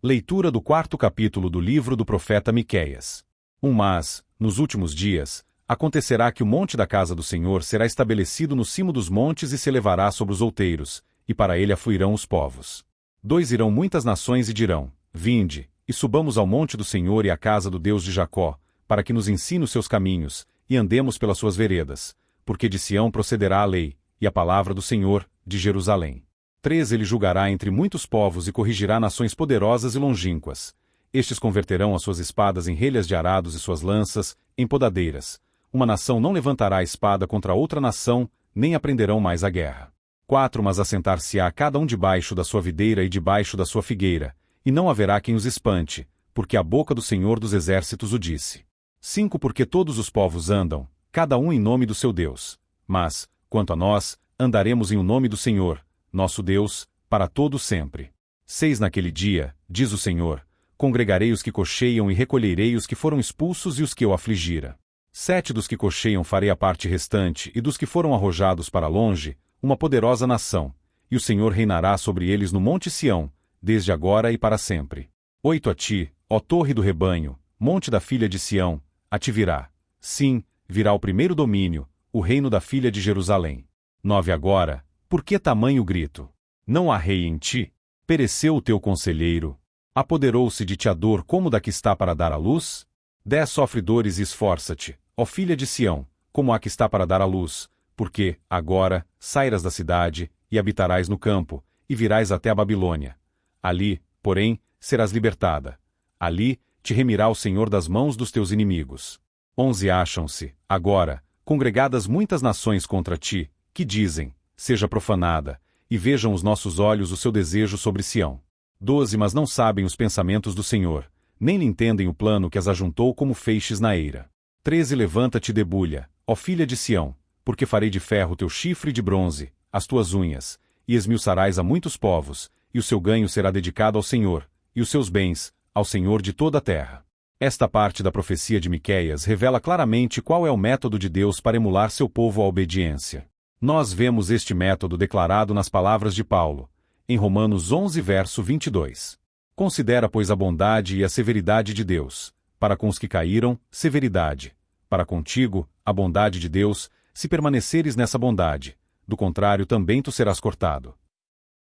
Leitura do 4º capítulo do livro do profeta Miqueias. Mas, nos últimos dias, acontecerá que o monte da casa do Senhor será estabelecido no cimo dos montes e se elevará sobre os outeiros, e para ele afluirão os povos. 2 Irão muitas nações e dirão: Vinde, e subamos ao monte do Senhor e à casa do Deus de Jacó, para que nos ensine os seus caminhos, e andemos pelas suas veredas, porque de Sião procederá a lei, e a palavra do Senhor, de Jerusalém. 3 Ele julgará entre muitos povos e corrigirá nações poderosas e longínquas. Estes converterão as suas espadas em relhas de arados e suas lanças em podadeiras. Uma nação não levantará a espada contra outra nação, nem aprenderão mais a guerra. 4 Mas assentar-se-á cada um debaixo da sua videira e debaixo da sua figueira, e não haverá quem os espante, porque a boca do Senhor dos Exércitos o disse. 5 Porque todos os povos andam, cada um em nome do seu Deus. Mas, quanto a nós, andaremos em o nome do Senhor, nosso Deus, para todo sempre. 6 Naquele dia, diz o Senhor, congregarei os que cocheiam e recolherei os que foram expulsos e os que eu afligira. 7 Dos que cocheiam farei a parte restante e dos que foram arrojados para longe, uma poderosa nação, e o Senhor reinará sobre eles no monte Sião, desde agora e para sempre. 8 A ti, ó torre do rebanho, monte da filha de Sião, a ti virá. Sim, virá o primeiro domínio, o reino da filha de Jerusalém. 9 Agora, por que tamanho grito? Não há rei em ti? Pereceu o teu conselheiro? Apoderou-se de ti a dor como da que está para dar à luz? 10 Sofre dores e esforça-te, ó filha de Sião, como a que está para dar à luz, porque, agora, sairás da cidade, e habitarás no campo, e virás até a Babilônia. Ali, porém, serás libertada. Ali, te remirá o Senhor das mãos dos teus inimigos. 11 Acham-se, agora, congregadas muitas nações contra ti, que dizem: seja profanada, e vejam os nossos olhos o seu desejo sobre Sião. 12 Mas não sabem os pensamentos do Senhor, nem lhe entendem o plano que as ajuntou como feixes na eira. 13 Levanta-te e debulha, ó filha de Sião, porque farei de ferro teu chifre e de bronze, as tuas unhas, e esmiuçarás a muitos povos, e o seu ganho será dedicado ao Senhor, e os seus bens, ao Senhor de toda a terra. Esta parte da profecia de Miqueias revela claramente qual é o método de Deus para emular seu povo à obediência. Nós vemos este método declarado nas palavras de Paulo, em Romanos 11 verso 22. Considera, pois, a bondade e a severidade de Deus, para com os que caíram, severidade, para contigo, a bondade de Deus, se permaneceres nessa bondade, do contrário também tu serás cortado.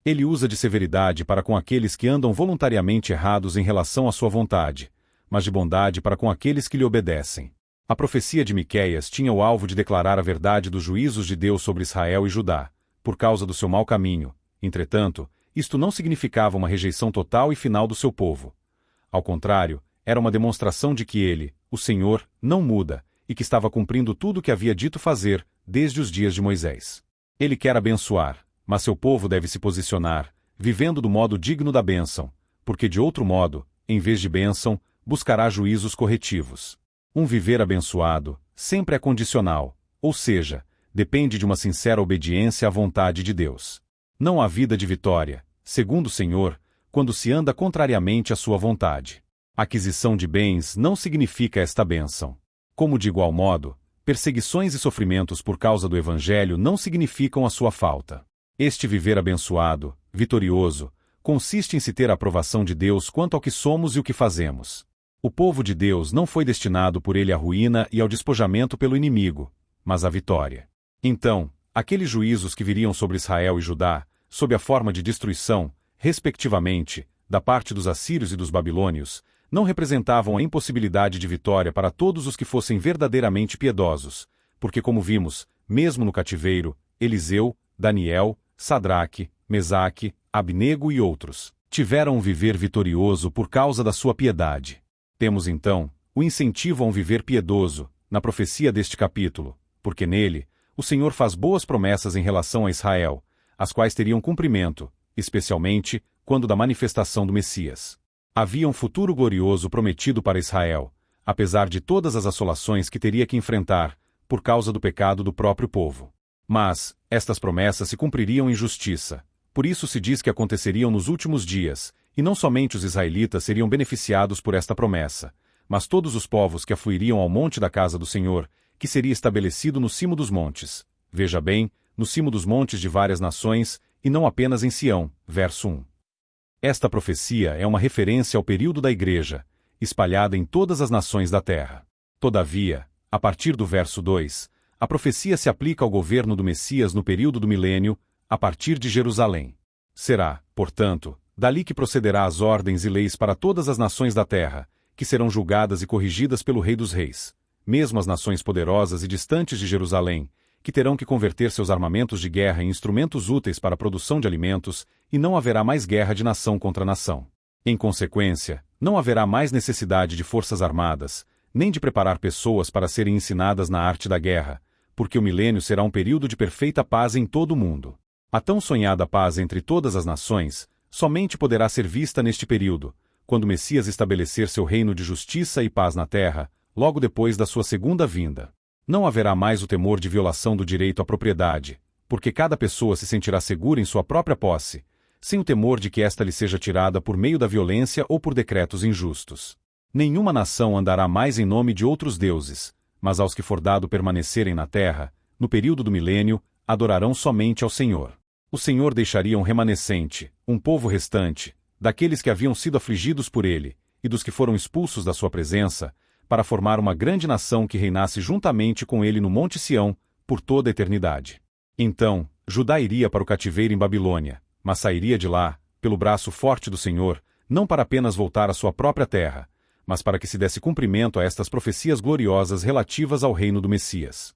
Ele usa de severidade para com aqueles que andam voluntariamente errados em relação à sua vontade, mas de bondade para com aqueles que lhe obedecem. A profecia de Miqueias tinha o alvo de declarar a verdade dos juízos de Deus sobre Israel e Judá, por causa do seu mau caminho. Entretanto, isto não significava uma rejeição total e final do seu povo. Ao contrário, era uma demonstração de que ele, o Senhor, não muda, e que estava cumprindo tudo o que havia dito fazer, desde os dias de Moisés. Ele quer abençoar, mas seu povo deve se posicionar, vivendo do modo digno da bênção, porque de outro modo, em vez de bênção, buscará juízos corretivos. Um viver abençoado sempre é condicional, ou seja, depende de uma sincera obediência à vontade de Deus. Não há vida de vitória, segundo o Senhor, quando se anda contrariamente à sua vontade. Aquisição de bens não significa esta bênção. Como de igual modo, perseguições e sofrimentos por causa do Evangelho não significam a sua falta. Este viver abençoado, vitorioso, consiste em se ter a aprovação de Deus quanto ao que somos e o que fazemos. O povo de Deus não foi destinado por ele à ruína e ao despojamento pelo inimigo, mas à vitória. Então, aqueles juízos que viriam sobre Israel e Judá, sob a forma de destruição, respectivamente, da parte dos assírios e dos babilônios, não representavam a impossibilidade de vitória para todos os que fossem verdadeiramente piedosos, porque como vimos, mesmo no cativeiro, Eliseu, Daniel, Sadraque, Mesaque, Abnego e outros tiveram um viver vitorioso por causa da sua piedade. Temos então o incentivo a um viver piedoso, na profecia deste capítulo, porque nele, o Senhor faz boas promessas em relação a Israel, as quais teriam cumprimento, especialmente quando da manifestação do Messias. Havia um futuro glorioso prometido para Israel, apesar de todas as assolações que teria que enfrentar, por causa do pecado do próprio povo. Mas, estas promessas se cumpririam em justiça. Por isso se diz que aconteceriam nos últimos dias, e não somente os israelitas seriam beneficiados por esta promessa, mas todos os povos que afluiriam ao monte da casa do Senhor, que seria estabelecido no cimo dos montes. Veja bem, no cimo dos montes de várias nações, e não apenas em Sião. Verso 1. Esta profecia é uma referência ao período da Igreja, espalhada em todas as nações da terra. Todavia, a partir do verso 2, a profecia se aplica ao governo do Messias no período do milênio, a partir de Jerusalém. Será, portanto, dali que procederá as ordens e leis para todas as nações da terra, que serão julgadas e corrigidas pelo Rei dos Reis. Mesmo as nações poderosas e distantes de Jerusalém, que terão que converter seus armamentos de guerra em instrumentos úteis para a produção de alimentos, e não haverá mais guerra de nação contra nação. Em consequência, não haverá mais necessidade de forças armadas, nem de preparar pessoas para serem ensinadas na arte da guerra, porque o milênio será um período de perfeita paz em todo o mundo. A tão sonhada paz entre todas as nações somente poderá ser vista neste período, quando o Messias estabelecer seu reino de justiça e paz na terra, logo depois da sua segunda vinda. Não haverá mais o temor de violação do direito à propriedade, porque cada pessoa se sentirá segura em sua própria posse, sem o temor de que esta lhe seja tirada por meio da violência ou por decretos injustos. Nenhuma nação andará mais em nome de outros deuses, mas aos que for dado permanecerem na terra, no período do milênio, adorarão somente ao Senhor. O Senhor deixaria um remanescente, um povo restante, daqueles que haviam sido afligidos por ele, e dos que foram expulsos da sua presença, para formar uma grande nação que reinasse juntamente com ele no Monte Sião, por toda a eternidade. Então, Judá iria para o cativeiro em Babilônia, mas sairia de lá, pelo braço forte do Senhor, não para apenas voltar à sua própria terra, mas para que se desse cumprimento a estas profecias gloriosas relativas ao reino do Messias.